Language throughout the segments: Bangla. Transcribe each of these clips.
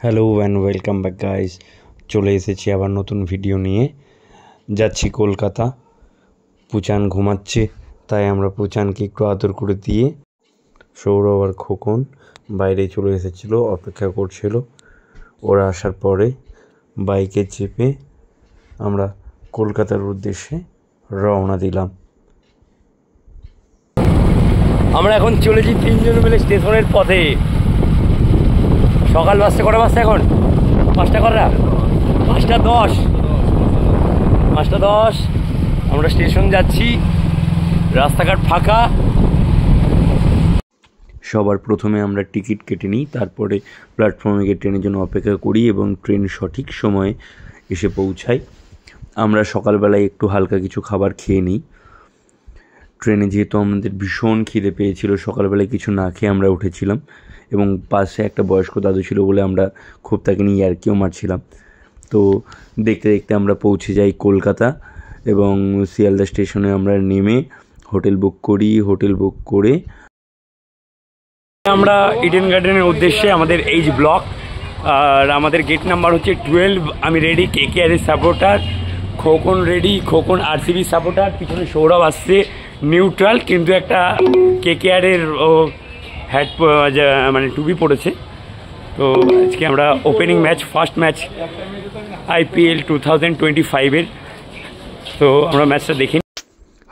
Hello and welcome back guys. চলে এসেছি আবার নতুন ভিডিও নিয়ে। যাচ্ছি কলকাতা। পুচান ঘুমাচ্ছে, তাই আমরা পুচানকে একটু আদর করে দিয়ে সৌরভ আর খোকন বাইরে চলে এসেছিলো, অপেক্ষা করছিল। ওরা আসার পরে বাইকে চেপে আমরা কলকাতার উদ্দেশ্যে রওনা দিলাম। আমরা এখন চলেছি তিনজন মিলে স্টেশনের পথে। সকাল বাজতে কটা বাজছে এখন? 5টা কটা? 5টা 10। 5টা 10 আমরা স্টেশন যাচ্ছি। রাস্তাঘাট ফাঁকা। সবার প্রথমে আমরা টিকিট কেটে নিই, তারপরে প্ল্যাটফর্মে গিয়ে ট্রেনের জন্য অপেক্ষা করি এবং ট্রেন সঠিক সময়ে এসে পৌঁছায়। আমরা সকালবেলায় একটু হালকা কিছু খাবার খেয়ে নিই। ট্রেনে যেহেতু আমাদের ভীষণ খিদে পেয়েছিল, সকালবেলায় কিছু না খেয়ে আমরা উঠেছিলাম এবং পাশে একটা বয়স্ক দাদু ছিল বলে আমরা খুব তাকে নিয়ে ইয়ার্কিও মারছিলাম। তো দেখতে দেখতে আমরা পৌঁছে যাই কলকাতা এবং শিয়ালদা স্টেশনে আমরা নেমে হোটেল বুক করি। হোটেল বুক করে আমরা ইডেন গার্ডেনের উদ্দেশ্যে আমাদের এইচ ব্লক, আর আমাদের গেট নাম্বার হচ্ছে 12। আমি রেডি, KKR এর supporter. Khokon ready, Khokon RCB supporter. পিছনে সৌরভ আসছে নিউট্রাল, কিন্তু একটা KKR এর হ্যাট মানে টুপি পড়েছে। তো আজকে আমরা opening match, first match IPL 2025-এর। তো আমরা ম্যাচটা দেখি।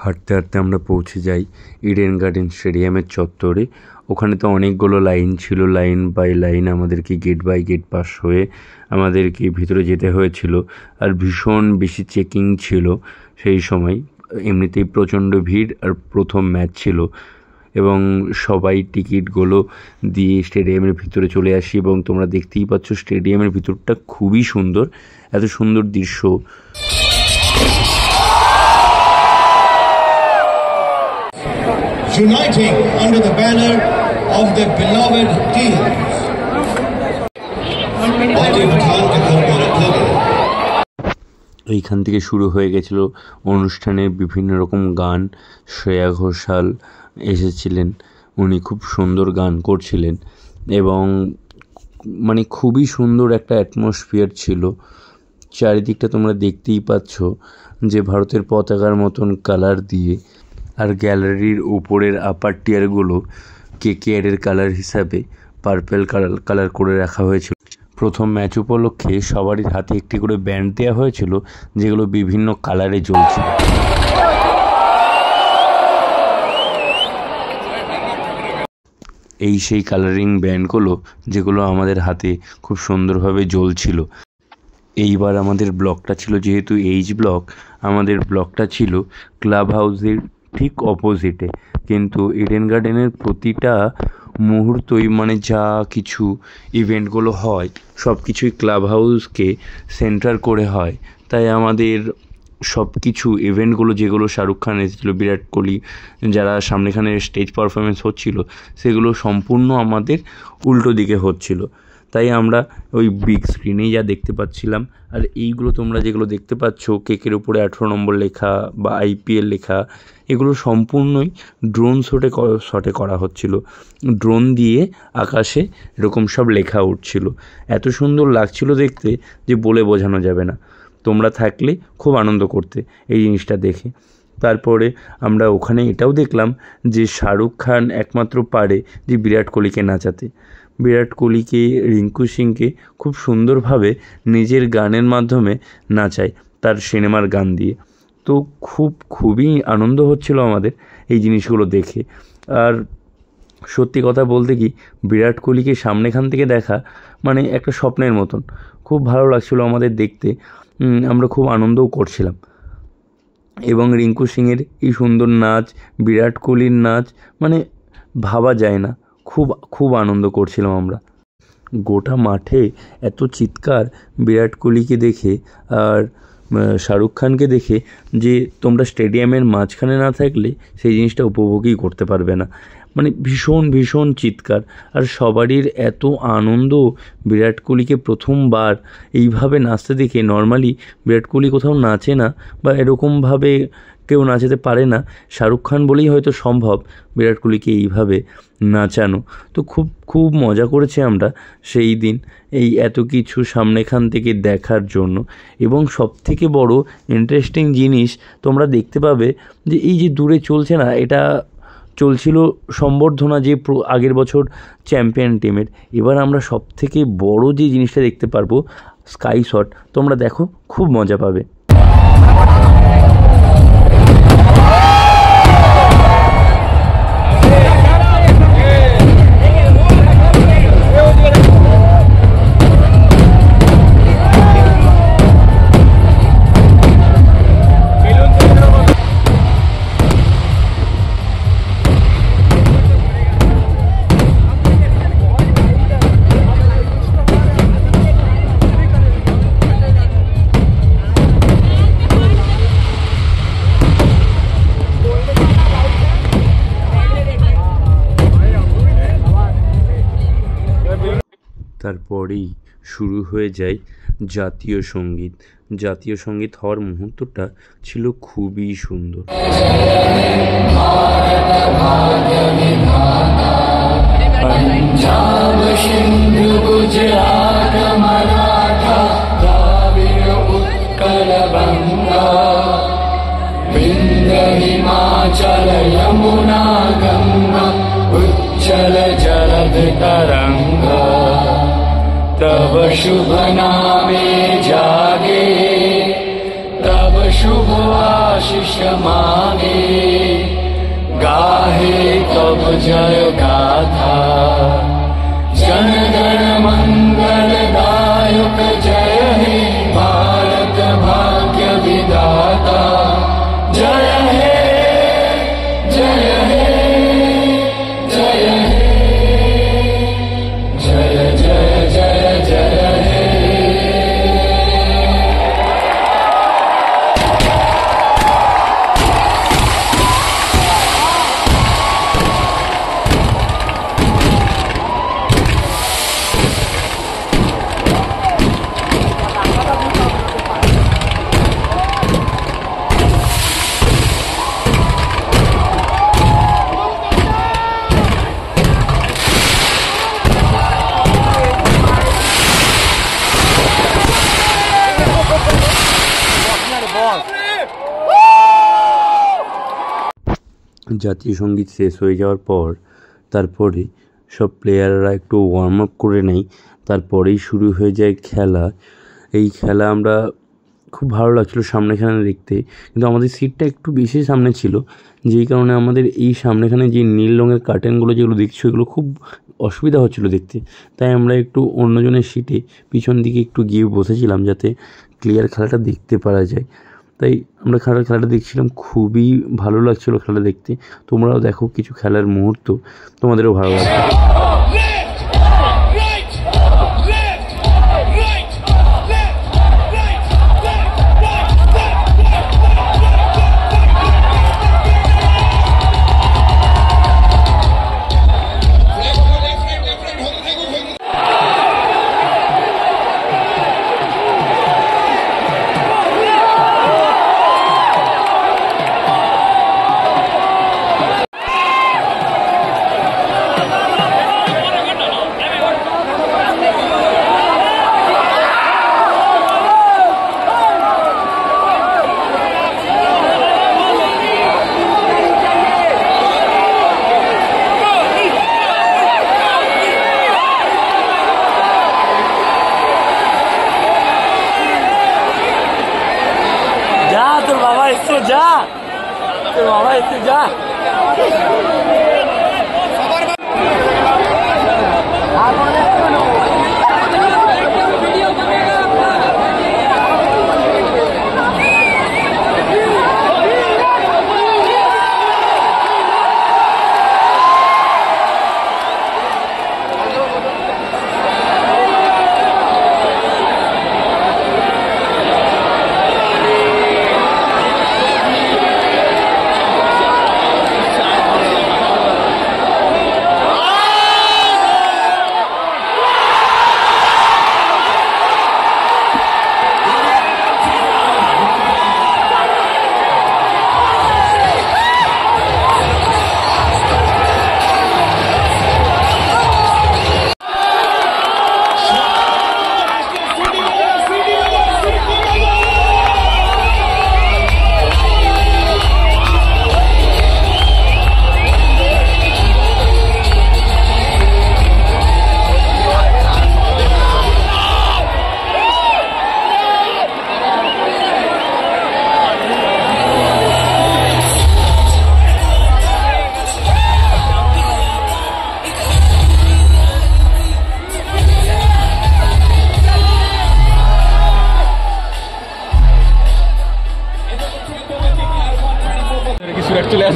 হাঁটতে হাঁটতে আমরা পৌঁছে যাই ইডেন গার্ডেন স্টেডিয়ামের চত্বরে। ওখানে তো অনেকগুলো লাইন ছিল, লাইন বাই লাইন আমাদেরকে গেট বাই গেট পাস হয়ে আমাদেরকে ভিতরে যেতে হয়েছিল। আর ভীষণ বেশি চেকিং ছিল সেই সময়। এমনিতেই প্রচণ্ড ভিড়, আর প্রথম ম্যাচ ছিল এবং সবাই টিকিটগুলো দিয়ে স্টেডিয়ামের ভিতরে চলে আসি। এবং তোমরা দেখতেই পাচ্ছ স্টেডিয়ামের ভিতরটা খুবই সুন্দর, এত সুন্দর দৃশ্য। Uniting under the banner of their beloved team. এইখান থেকে শুরু হয়ে গেছিল অনুষ্ঠানের বিভিন্ন রকম গান। শ্রেয়া ঘোষাল এসেছিলেন, উনি খুব সুন্দর গান করছিলেন এবং মানে খুবই সুন্দর একটা অ্যাটমসফিয়ার ছিল। চারিদিকটা তোমরা দেখতেই পাচ্ছ যে ভারতের পতাকার মতন কালার দিয়ে, আর গ্যালারির উপরের আপার টিয়ারগুলো KKR এর কালার হিসাবে পার্পেল কালার করে রাখা হয়েছিল। প্রথম ম্যাচ উপলক্ষে সবারই হাতে একটি করে ব্যান্ড দেওয়া হয়েছিল, যেগুলো বিভিন্ন কালারে জ্বলছিল। এই সেই কালারিং ব্যান্ডগুলো যেগুলো আমাদের হাতে খুব সুন্দরভাবে জ্বলছিল। এইবার আমাদের ব্লকটা ছিল, যেহেতু এইচ ব্লক, আমাদের ব্লকটা ছিল ক্লাব হাউসের ঠিক অপোজিটে। কিন্তু ইডেন গার্ডেনের প্রতিটা মুহূর্তই মানে যা কিছু ইভেন্টগুলো হয় সব কিছুই ক্লাব হাউসকে সেন্টার করে হয়। তাই আমাদের সব কিছু ইভেন্টগুলো, যেগুলো শাহরুখ খান এসেছিলো, বিরাট কোহলি, যারা সামনেখানে স্টেজ পারফরমেন্স হচ্ছিল, সেগুলো সম্পূর্ণ আমাদের উল্টো দিকে হচ্ছিল। তাই আমরা ওই বিগ স্ক্রিনেই যা দেখতে পাচ্ছিলাম। আর এইগুলো তোমরা যেগুলো দেখতে পাচ্ছ, কেকের উপরে 18 নম্বর লেখা বা IPL লেখা, এগুলো সম্পূর্ণই ড্রোন শটে করা হচ্ছিল। ড্রোন দিয়ে আকাশে এরকম সব লেখা উঠছিল। এত সুন্দর লাগছিল দেখতে যে বলে বোঝানো যাবে না। তোমরা থাকলে খুব আনন্দ করতে এই জিনিসটা দেখে। তারপরে আমরা ওখানে এটাও দেখলাম যে শাহরুখ খান একমাত্র পারে যে বিরাট কোহলিকে নাচাতে। বিরাট কোহলিকে, রিঙ্কু সিংকে খুব সুন্দরভাবে নিজের গানের মাধ্যমে নাচায়, তার সিনেমার গান দিয়ে। তো খুবই আনন্দ হচ্ছিল আমাদের এই জিনিসগুলো দেখে। আর সত্যি কথা বলতে কি, বিরাট কোহলিকে সামনেখান থেকে দেখা মানে একটা স্বপ্নের মতন। খুব ভালো লাগছিল আমাদের দেখতে, আমরা খুব আনন্দও করছিলাম। এবং রিঙ্কু সিংয়ের এই সুন্দর নাচ, বিরাট কোহলির নাচ, মানে ভাবা যায় না। খুব আনন্দ করছিলাম আমরা। গোটা মাঠে এত চিৎকার বিরাট কোহলিকে দেখে আর শাহরুখ খানকে দেখে যে তোমরা স্টেডিয়ামের মাঝখানে না থাকলে সেই জিনিসটা উপভোগই করতে পারবে না। মানে ভীষণ চিৎকার, আর সবারই এত আনন্দ। বিরাট কোহলিকে প্রথমবার এইভাবে নাচতে দেখে। নর্মালি বিরাট কোহলি কোথাও নাচে না বা এরকমভাবে কেউ নাচাতে পারে না, শাহরুখ খান বলেই হয়তো সম্ভব বিরাট কোহলিকে এইভাবে নাচানো। তো খুব খুব মজা করেছি আমরা সেই দিন এই এত কিছু সামনেখান থেকে দেখার জন্য। এবং সবথেকে বড় ইন্টারেস্টিং জিনিস তোমরা দেখতে পাবে যে এই যে দূরে চলছে না, এটা চলছিল সম্বর্ধনা যে আগের বছর চ্যাম্পিয়ন টিমের। এবার আমরা সবথেকে বড় যে জিনিসটা দেখতে পারবো স্কাই শট, তোমরা দেখো খুব মজা পাবে। তারপরেই শুরু হয়ে যায় জাতীয় সঙ্গীত। জাতীয় সঙ্গীত হওয়ার মুহূর্তটা ছিল খুবই সুন্দর। पंजाब सिंधु गुजरात मराठा द्राविड़ उत्कल बंगा विंध्य हिमाचल यमुना गंगा उच्चल जलध तरंगा तब शुभ नामे जागे तब शुभ आशीष मांगे गाहे तब जय गाथा जन गण मंगल दायक जय हे भारत भाग्य विधाता जय हे जय हे जय हे जय जय जय जय हे। জাতীয় সঙ্গীত শেষ হয়ে যাওয়ার পর তারপরে সব প্লেয়াররা একটু ওয়ার্ম আপ করে নেয়, তারপরেই শুরু হয়ে যায় খেলা। এই খেলা আমরা খুব ভালো লাগছিলো সামনেখানে দেখতে, কিন্তু আমাদের সিটটা একটু বেশি সামনে ছিল, যেই কারণে আমাদের এই সামনেখানে যে নীল রঙের কার্টেনগুলো যেগুলো দেখছো এগুলো খুব অসুবিধা হচ্ছিলো দেখতে। তাই আমরা একটু অন্যজনের সিটে পিছন দিকে একটু গিয়ে বসেছিলাম যাতে ক্লিয়ার খেলাটা দেখতে পারা যায়। তাই আমরা খেলাটা দেখছিলাম, খুবই ভালো লাগছিলো খেলা দেখতে। তোমরাও দেখো কিছু খেলার মুহূর্ত, তোমাদেরও ভালো লাগবে।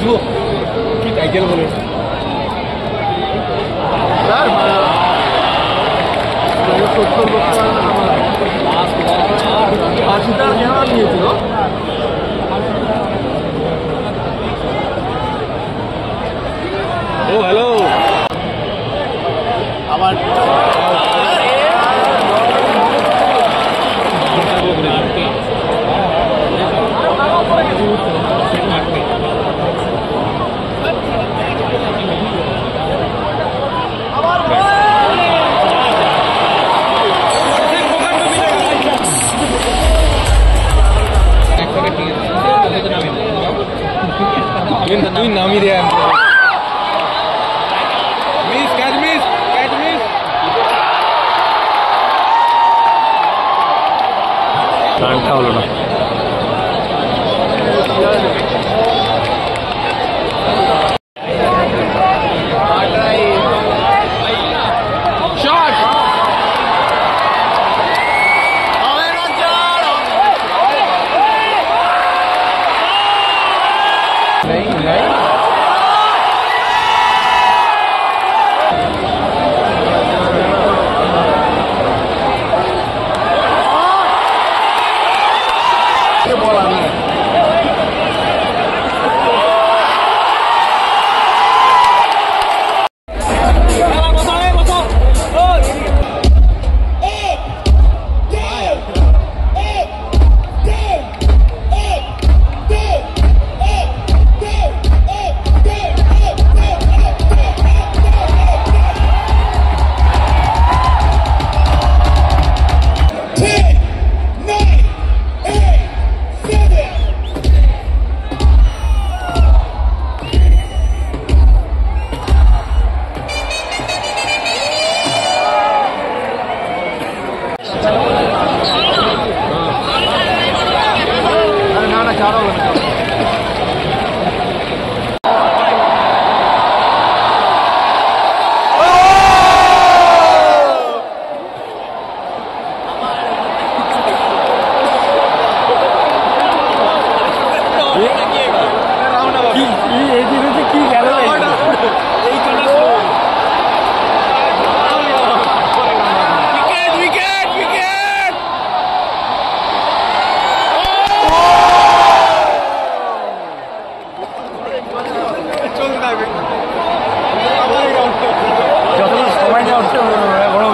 আসবো কি টাইটেল বলে ও হ্যালো আমার তুই নামি রে মিস ক্যাচ মিস রানটা হলো না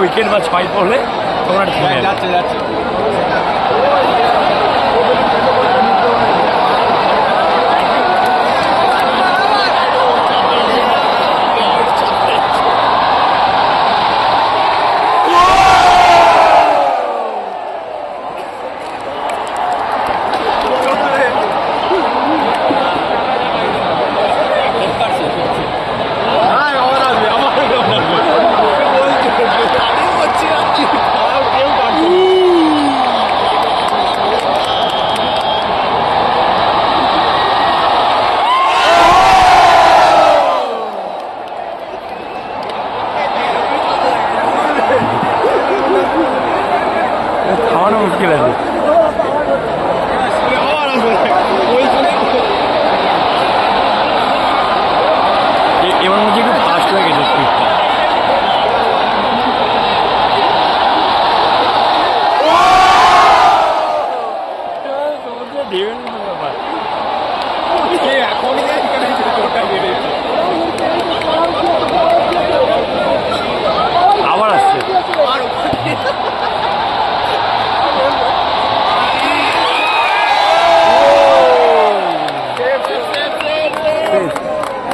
উইকেট বা 6 পড়লে তোমরা যাচ্ছে খাওয়ানো মুশকিল আছে এবার মধ্যে একটু ফাস্ট হয়ে গেছে স্পিডটা আবার আসছে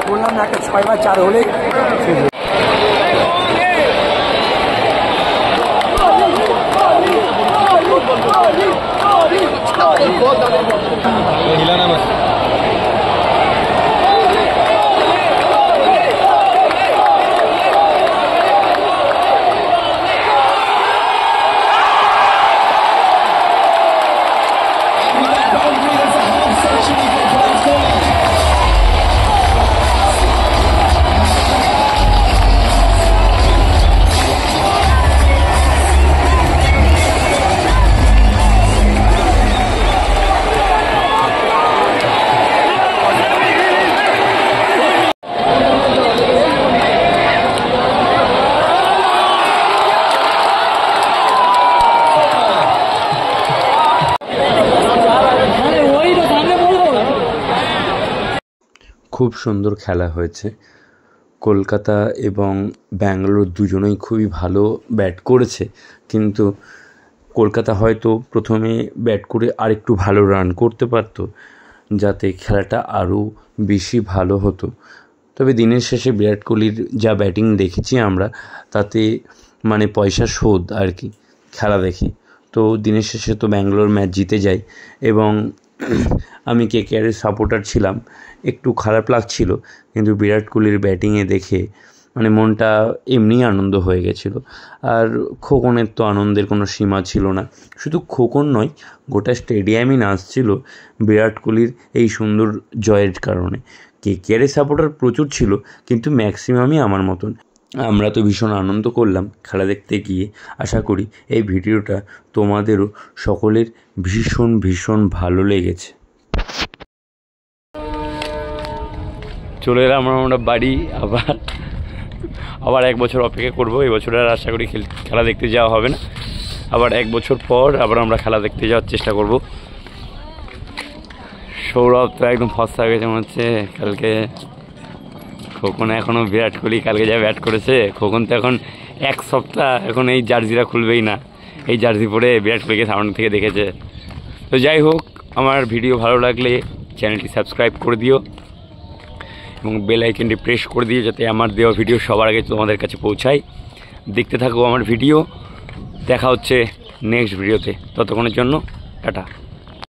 বললাম না একটা 6 বা 4 হলে খুব সুন্দর খেলা হয়েছে। কলকাতা এবং ব্যাঙ্গালোর দুজনেই খুবই ভালো ব্যাট করেছে, কিন্তু কলকাতা হয়তো প্রথমে ব্যাট করে আরেকটু ভালো রান করতে পারত, যাতে খেলাটা আরও বেশি ভালো হতো। তবে দিনের শেষে বিরাট কোহলির যা ব্যাটিং দেখেছি আমরা, তাতে মানে পয়সা শোধ আর কি খেলা দেখে। তো দিনের শেষে তো ব্যাঙ্গালোর ম্যাচ জিতে যায় এবং আমি কেকেআরের সাপোর্টার ছিলাম, একটু খারাপ লাগছিল, কিন্তু বিরাট কোহলির ব্যাটিংয়ে দেখে মানে মনটা এমনি আনন্দ হয়ে গেছিলো। আর খোকনের তো আনন্দের কোনো সীমা ছিল না, শুধু খোকন নয়, গোটা স্টেডিয়ামই নাচছিল বিরাট কোহলির এই সুন্দর জয়ের কারণে। কেকেআরের সাপোর্টার প্রচুর ছিল, কিন্তু ম্যাক্সিমামই আমার মতন। আমরা তো ভীষণ আনন্দ করলাম খেলা দেখতে গিয়ে। আশা করি এই ভিডিওটা তোমাদেরও সকলের ভীষণ ভীষণ ভালো লেগেছে। চলে এলাম আমরা বাড়ি। আবার এক বছর অপেক্ষা করবো। এই বছর আর আশা করি খেলা দেখতে যাওয়া হবে না, আবার এক বছর পর আবার আমরা খেলা দেখতে যাওয়ার চেষ্টা করব। সৌরভ তো একদম ফর্সা হয়ে গেছে মনে হচ্ছে কালকে। খোকন এখনও বিরাট কোহলি কালকে যা ব্যাট করেছে, খোকন তো এখন এক সপ্তাহ এখন এই জার্সিটা খুলবেই না, এই জার্সি পরে বিরাট কোহলিকে সামনে থেকে দেখেছে। তো যাই হোক, আমার ভিডিও ভালো লাগলে চ্যানেলটি সাবস্ক্রাইব করে দিও এবং বেল আইকনটি প্রেস করে দিও, যাতে আমার দেওয়া ভিডিও সবার আগে তোমাদের কাছে পৌঁছায়। দেখতে থাকো আমার ভিডিও। দেখা হচ্ছে নেক্সট ভিডিওতে, ততক্ষণের জন্য টাটা।